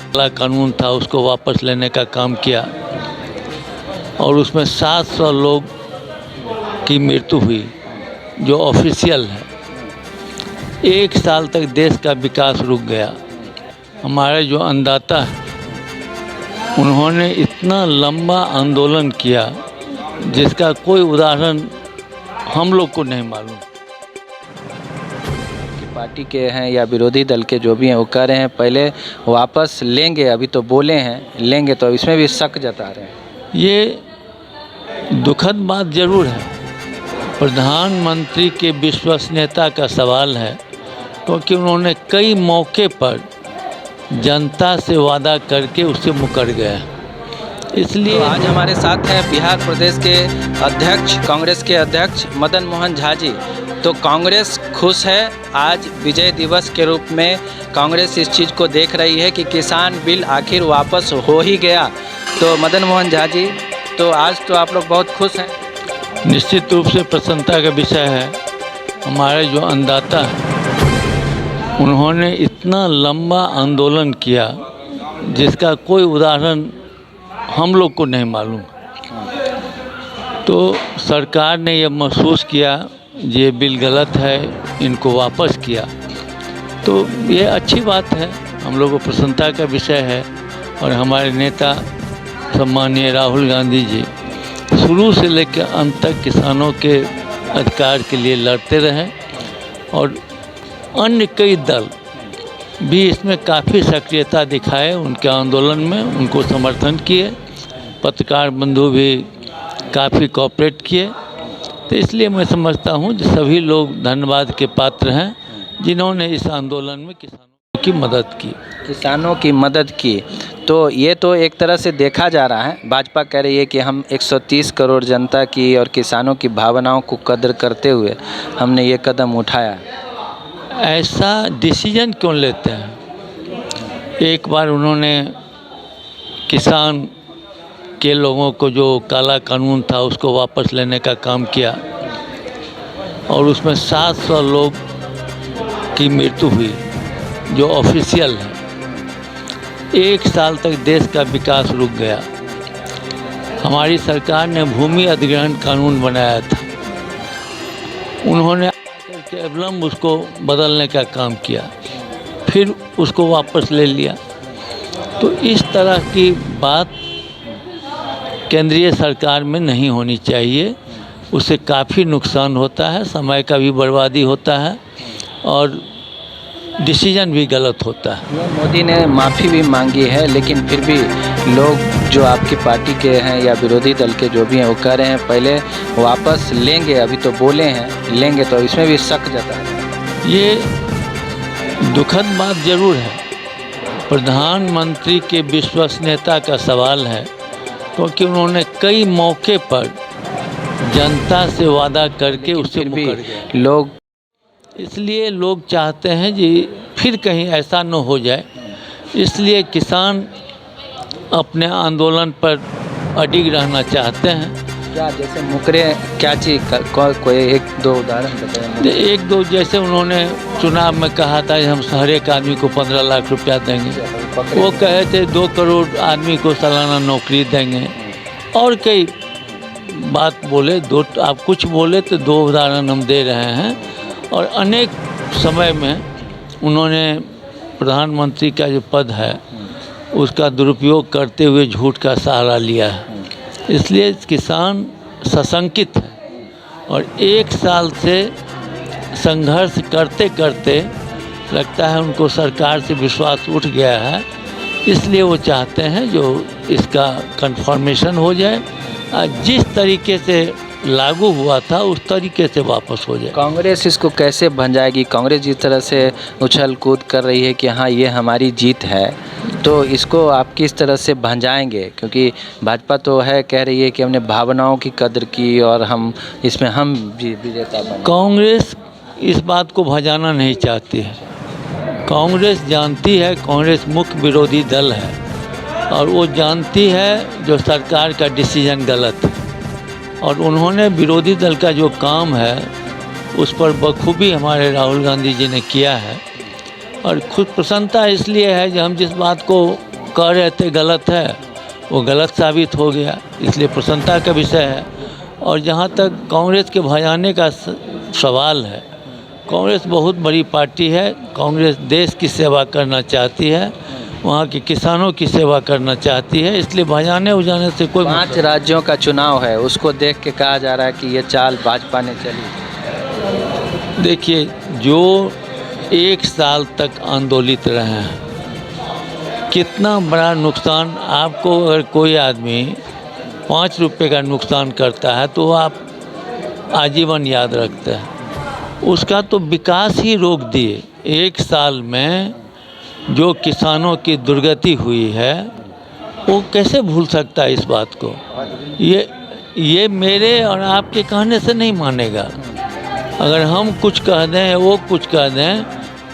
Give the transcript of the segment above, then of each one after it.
काला कानून था उसको वापस लेने का काम किया और उसमें 700 लोग की मृत्यु हुई जो ऑफिशियल है। 1 साल तक देश का विकास रुक गया। हमारे जो अन्नदाता हैं उन्होंने इतना लंबा आंदोलन किया जिसका कोई उदाहरण हम लोग को नहीं मालूम। पार्टी के हैं या विरोधी दल के जो भी हैं वो कह रहे हैं पहले वापस लेंगे, अभी तो बोले हैं लेंगे, तो इसमें भी शक जता रहे हैं। ये दुखद बात जरूर है। प्रधानमंत्री के विश्वसनीयता का सवाल है क्योंकि उन्होंने कई मौके पर जनता से वादा करके उससे मुकर गए। इसलिए तो आज हमारे साथ हैं बिहार प्रदेश के अध्यक्ष, कांग्रेस के अध्यक्ष मदन मोहन झा जी। तो कांग्रेस खुश है, आज विजय दिवस के रूप में कांग्रेस इस चीज़ को देख रही है कि किसान बिल आखिर वापस हो ही गया। तो मदन मोहन झा जी, तो आज तो आप लोग बहुत खुश हैं। निश्चित रूप से प्रसन्नता का विषय है। हमारे जो अन्नदाता हैं उन्होंने इतना लंबा आंदोलन किया जिसका कोई उदाहरण हम लोग को नहीं मालूम। तो सरकार ने यह महसूस किया ये बिल गलत है, इनको वापस किया, तो ये अच्छी बात है, हम लोग को प्रसन्नता का विषय है। और हमारे नेता सम्माननीय राहुल गांधी जी शुरू से लेकर अंत तक किसानों के अधिकार के लिए लड़ते रहे और अन्य कई दल भी इसमें काफ़ी सक्रियता दिखाए, उनके आंदोलन में उनको समर्थन किए। पत्रकार बंधु भी काफ़ी कोऑपरेट किए। तो इसलिए मैं समझता हूँ कि सभी लोग धन्यवाद के पात्र हैं जिन्होंने इस आंदोलन में किसानों की मदद की। किसानों की मदद की, तो ये तो एक तरह से देखा जा रहा है, भाजपा कह रही है कि हम 130 करोड़ जनता की और किसानों की भावनाओं को कदर करते हुए हमने ये कदम उठाया। ऐसा डिसीजन क्यों लेते हैं? एक बार उन्होंने किसान के लोगों को जो काला कानून था उसको वापस लेने का काम किया और उसमें 700 लोग की मृत्यु हुई जो ऑफिशियल है। 1 साल तक देश का विकास रुक गया। हमारी सरकार ने भूमि अधिग्रहण कानून बनाया था, उन्होंने अविलंब उसको बदलने का काम किया, फिर उसको वापस ले लिया। तो इस तरह की बात केंद्रीय सरकार में नहीं होनी चाहिए, उससे काफ़ी नुकसान होता है, समय का भी बर्बादी होता है और डिसीजन भी गलत होता है। मोदी ने माफ़ी भी मांगी है, लेकिन फिर भी लोग जो आपकी पार्टी के हैं या विरोधी दल के जो भी हैं वो कह रहे हैं पहले वापस लेंगे, अभी तो बोले हैं लेंगे, तो इसमें भी शक जता रहे हैं। ये दुखद बात जरूर है। प्रधानमंत्री के विश्वसनीयता का सवाल है क्योंकि उन्होंने कई मौके पर जनता से वादा करके उससे मुकर गए। लोग इसलिए लोग चाहते हैं कि फिर कहीं ऐसा न हो जाए, इसलिए किसान अपने आंदोलन पर अडिग रहना चाहते हैं। क्या जैसे मुकरे, क्या चीज़ कोई 1-2 उदाहरण बताएं? 1-2 जैसे उन्होंने चुनाव में कहा था कि हम हर एक आदमी को 15 लाख रुपया देंगे, वो कहे थे 2 करोड़ आदमी को सालाना नौकरी देंगे और कई बात बोले। आप कुछ बोले तो 2 उदाहरण हम दे रहे हैं। और अनेक समय में उन्होंने प्रधानमंत्री का जो पद है उसका दुरुपयोग करते हुए झूठ का सहारा लिया है। इसलिए किसान सशंकित है और 1 साल से संघर्ष करते करते लगता है उनको सरकार से विश्वास उठ गया है, इसलिए वो चाहते हैं जो इसका कन्फर्मेशन हो जाए, जिस तरीके से लागू हुआ था उस तरीके से वापस हो जाए। कांग्रेस इसको कैसे भंजाएगी? कांग्रेस जिस तरह से उछल कूद कर रही है कि हाँ ये हमारी जीत है, तो इसको आप किस तरह से भंजाएंगे? क्योंकि भाजपा तो है, कह रही है कि हमने भावनाओं की कदर की और हम इसमें हम विजेता बने। कांग्रेस इस बात को भंजाना नहीं चाहती है। कांग्रेस जानती है कांग्रेस मुख्य विरोधी दल है और वो जानती है जो सरकार का डिसीजन गलत है और उन्होंने विरोधी दल का जो काम है उस पर बखूबी हमारे राहुल गांधी जी ने किया है। और खुद प्रसन्नता इसलिए है कि हम जिस बात को कह रहे थे गलत है, वो गलत साबित हो गया, इसलिए प्रसन्नता का विषय है। और जहाँ तक कांग्रेस के भजाने का सवाल है, कांग्रेस बहुत बड़ी पार्टी है, कांग्रेस देश की सेवा करना चाहती है, वहाँ के किसानों की सेवा करना चाहती है, इसलिए भजाने उजाने से कोई 5 राज्यों का चुनाव है, उसको देख के कहा जा रहा है कि ये चाल भाजपा ने चली। देखिए, जो 1 साल तक आंदोलित रहे हैं, कितना बड़ा नुकसान आपको, अगर कोई आदमी 5 रुपये का नुकसान करता है तो आप आजीवन याद रखते हैं। उसका तो विकास ही रोक दिए। 1 साल में जो किसानों की दुर्गति हुई है, वो कैसे भूल सकता है इस बात को। ये मेरे और आपके कहने से नहीं मानेगा। अगर हम कुछ कह दें, वो कुछ कह दें,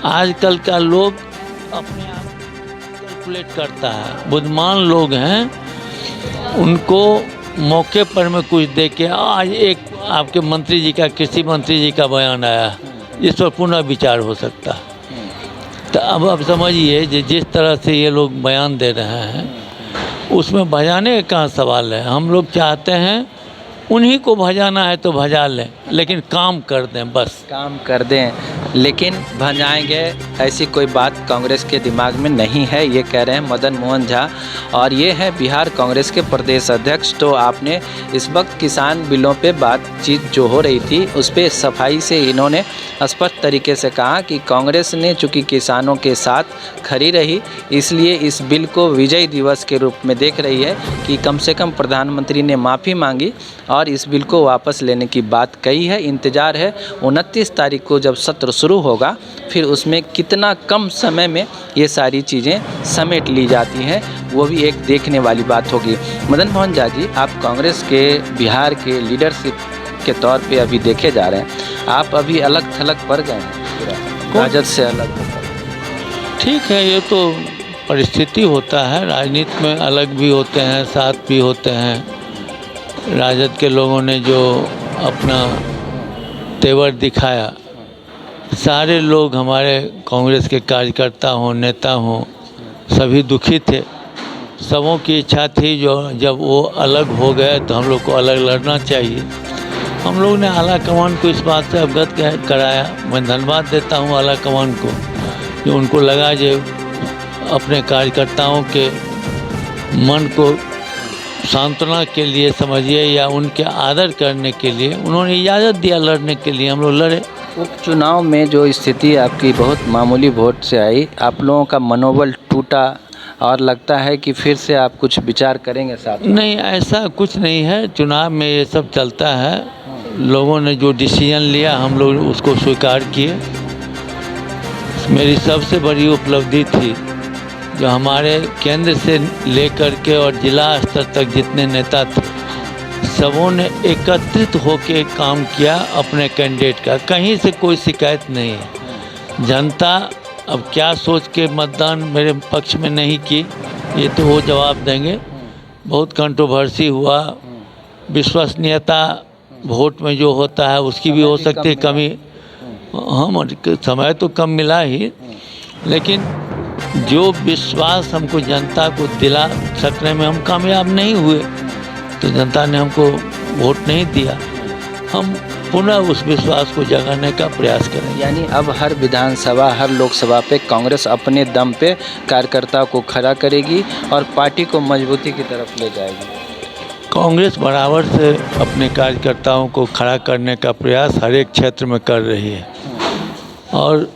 आजकल का लोग अपने आप कैलकुलेट करता है, बुद्धिमान लोग हैं, उनको मौके पर में कुछ दे के, आज एक आपके मंत्री जी का, कृषि मंत्री जी का बयान आया, इस पर पुनः विचार हो सकता है। तो अब आप समझिए, जिस तरह से ये लोग बयान दे रहे हैं, उसमें भजाने का कहाँ सवाल है। हम लोग चाहते हैं उन्हीं को भजाना है तो भजा लें, लेकिन काम कर दें, बस काम कर दें, लेकिन भजाएंगे ऐसी कोई बात कांग्रेस के दिमाग में नहीं है, ये कह रहे हैं मदन मोहन झा। और ये है बिहार कांग्रेस के प्रदेश अध्यक्ष। तो आपने इस वक्त किसान बिलों पे बातचीत जो हो रही थी, उस पर सफाई से इन्होंने स्पष्ट तरीके से कहा कि कांग्रेस ने चूँकि किसानों के साथ खड़ी रही, इसलिए इस बिल को विजय दिवस के रूप में देख रही है कि कम से कम प्रधानमंत्री ने माफ़ी मांगी और इस बिल को वापस लेने की बात कही है। इंतज़ार है 29 तारीख को जब सत्र शुरू होगा, फिर उसमें कितना कम समय में ये सारी चीज़ें समेट ली जाती हैं, वो भी एक देखने वाली बात होगी। मदन मोहन झा जी, आप कांग्रेस के बिहार के लीडरशिप के तौर पे अभी देखे जा रहे हैं, आप अभी अलग थलग पड़ गए हैं, राजद से अलग। ठीक है, ये तो परिस्थिति होता है, राजनीति में अलग भी होते हैं, साथ भी होते हैं। राजद के लोगों ने जो अपना तेवर दिखाया, सारे लोग हमारे कांग्रेस के कार्यकर्ता हों, नेता हों, सभी दुखी थे। सबों की इच्छा थी जो जब वो अलग हो गए तो हम लोग को अलग लड़ना चाहिए। हम लोग ने आला कमान को इस बात से अवगत कराया। मैं धन्यवाद देता हूँ आला कमान को, जो उनको लगा जो अपने कार्यकर्ताओं के मन को सांत्वना के लिए समझिए या उनके आदर करने के लिए उन्होंने इजाज़त दिया लड़ने के लिए, हम लोग लड़े। उपचुनाव में जो स्थिति आपकी बहुत मामूली वोट से आई, आप लोगों का मनोबल टूटा और लगता है कि फिर से आप कुछ विचार करेंगे साथ? नहीं, ऐसा कुछ नहीं है। चुनाव में ये सब चलता है। लोगों ने जो डिसीजन लिया हम लोग उसको स्वीकार किए। मेरी सबसे बड़ी उपलब्धि थी जो हमारे केंद्र से लेकर के और जिला स्तर तक जितने नेता थे, सबों ने एकत्रित होकर काम किया अपने कैंडिडेट का। कहीं से कोई शिकायत नहीं है। जनता अब क्या सोच के मतदान मेरे पक्ष में नहीं की, ये तो वो जवाब देंगे। बहुत कंट्रोवर्सी हुआ, विश्वसनीयता वोट में जो होता है उसकी भी हो सकती है कमी। हम समय तो कम मिला ही, लेकिन जो विश्वास हमको जनता को दिला सकने में हम कामयाब नहीं हुए, तो जनता ने हमको वोट नहीं दिया। हम पुनः उस विश्वास को जगाने का प्रयास करेंगे। यानी अब हर विधानसभा, हर लोकसभा पे कांग्रेस अपने दम पे कार्यकर्ताओं को खड़ा करेगी और पार्टी को मजबूती की तरफ ले जाएगी। कांग्रेस बराबर से अपने कार्यकर्ताओं को खड़ा करने का प्रयास हर एक क्षेत्र में कर रही है। और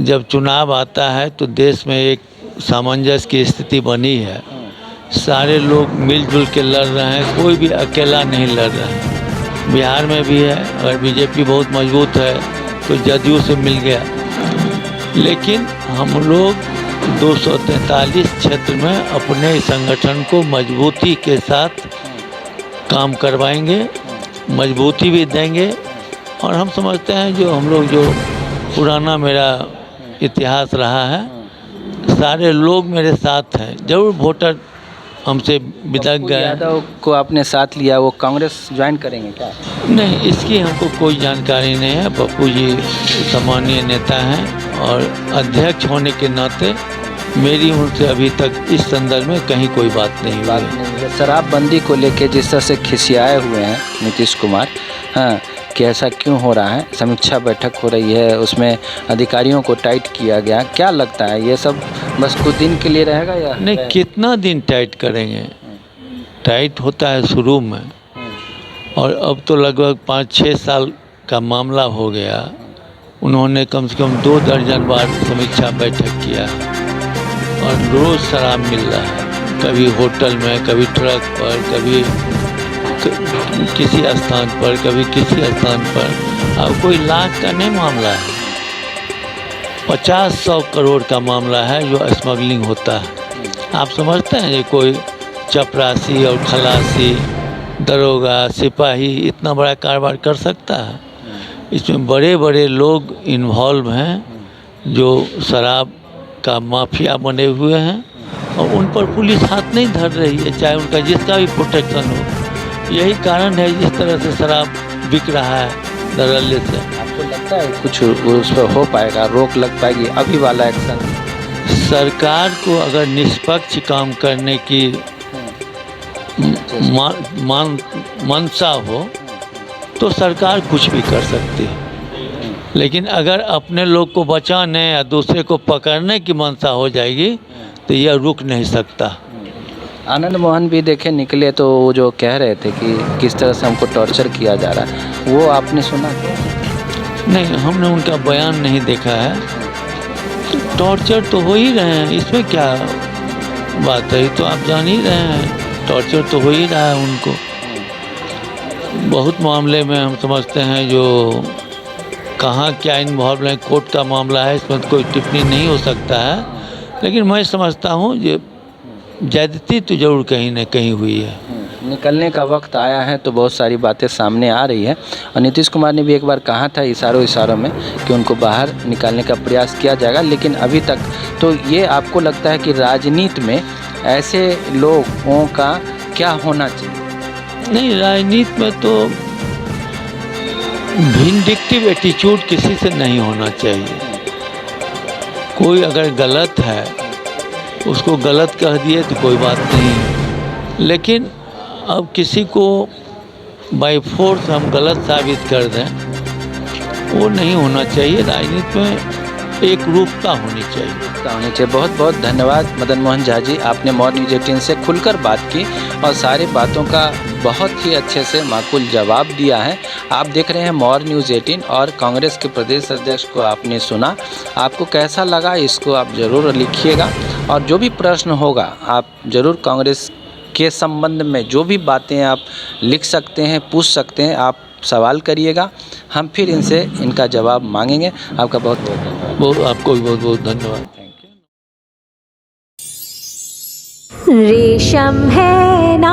जब चुनाव आता है तो देश में एक सामंजस्य की स्थिति बनी है। सारे लोग मिलजुल के लड़ रहे हैं, कोई भी अकेला नहीं लड़ रहा है। बिहार में भी है, अगर बीजेपी बहुत मजबूत है तो जदयू से मिल गया, लेकिन हम लोग 243 क्षेत्र में अपने संगठन को मजबूती के साथ काम करवाएंगे, मजबूती भी देंगे। और हम समझते हैं जो हम लोग जो पुराना मेरा इतिहास रहा है, सारे लोग मेरे साथ हैं। जरूर वोटर हमसे बिदक गए। यादव को आपने साथ लिया, वो कांग्रेस ज्वाइन करेंगे क्या? नहीं, इसकी हमको कोई जानकारी नहीं है। पप्पू जी सम्मानीय नेता हैं और अध्यक्ष होने के नाते मेरी उनसे अभी तक इस संदर्भ में कहीं कोई बात नहीं हुई बात है। नहीं है। शराबबंदी को लेके जिस तरह से खिसियाए हुए हैं नीतीश कुमार, हाँ, कि ऐसा क्यों हो रहा है, समीक्षा बैठक हो रही है, उसमें अधिकारियों को टाइट किया गया, क्या लगता है ये सब बस कुछ दिन के लिए रहेगा या नहीं, कितना दिन टाइट करेंगे? टाइट होता है शुरू में, और अब तो लगभग 5-6 साल का मामला हो गया। उन्होंने कम से कम 2 दर्जन बार समीक्षा बैठक किया और रोज़ शराब मिल रहा है, कभी होटल में, कभी ट्रक पर, कभी किसी स्थान पर, कभी किसी स्थान पर। अब कोई लाख का नहीं मामला है, 50-100 करोड़ का मामला है जो स्मगलिंग होता है। आप समझते हैं ये कोई चपरासी और खलासी, दरोगा, सिपाही इतना बड़ा कारोबार कर सकता है? इसमें बड़े बड़े लोग इन्वॉल्व हैं जो शराब का माफिया बने हुए हैं, और उन पर पुलिस हाथ नहीं धर रही है, चाहे उनका जिसका भी प्रोटेक्शन हो। यही कारण है जिस तरह से शराब बिक रहा है धड़ल्ले से। आपको लगता है कुछ उस पर हो पाएगा, रोक लग पाएगी अभी वाला एक्शन? सरकार को अगर निष्पक्ष काम करने की मंशा हो तो सरकार कुछ भी कर सकती है, लेकिन अगर अपने लोग को बचाने या दूसरे को पकड़ने की मंशा हो जाएगी तो यह रुक नहीं सकता। आनंद मोहन भी देखे निकले तो वो जो कह रहे थे कि किस तरह से हमको टॉर्चर किया जा रहा है, वो आपने सुना? नहीं, हमने उनका बयान नहीं देखा है। टॉर्चर तो हो ही रहे हैं, इसमें क्या बात है, तो आप जान ही रहे हैं, टॉर्चर तो हो ही रहा है उनको। बहुत मामले में हम समझते हैं जो कहाँ क्या इन्वॉल्व है, कोर्ट का मामला है, इसमें कोई टिप्पणी नहीं हो सकता है, लेकिन मैं समझता हूँ ये ज्यादती तो जरूर कहीं न कहीं हुई है। निकलने का वक्त आया है तो बहुत सारी बातें सामने आ रही है, और नीतीश कुमार ने भी एक बार कहा था इशारों में कि उनको बाहर निकालने का प्रयास किया जाएगा, लेकिन अभी तक तो ये आपको लगता है कि राजनीति में ऐसे लोगों का क्या होना चाहिए? नहीं, राजनीति में तो विंडिक्टिव एटीट्यूड किसी से नहीं होना चाहिए। कोई अगर गलत है उसको गलत कह दिए तो कोई बात नहीं, लेकिन अब किसी को बाय फोर्स हम गलत साबित कर दें, वो नहीं होना चाहिए। राजनीति में एक रूपता होनी चाहिए। बहुत बहुत धन्यवाद मदन मोहन झा जी, आपने मॉर न्यूज़ 18 से खुलकर बात की और सारी बातों का बहुत ही अच्छे से माकूल जवाब दिया है। आप देख रहे हैं मॉर न्यूज़ 18 और कांग्रेस के प्रदेश अध्यक्ष को आपने सुना। आपको कैसा लगा इसको आप ज़रूर लिखिएगा, और जो भी प्रश्न होगा आप ज़रूर कांग्रेस के संबंध में जो भी बातें आप लिख सकते हैं, पूछ सकते हैं, आप सवाल करिएगा, हम फिर इनसे इनका जवाब मांगेंगे। आपका बहुत बहुत धन्यवाद। आपको भी बहुत बहुत धन्यवाद। रेशम है ना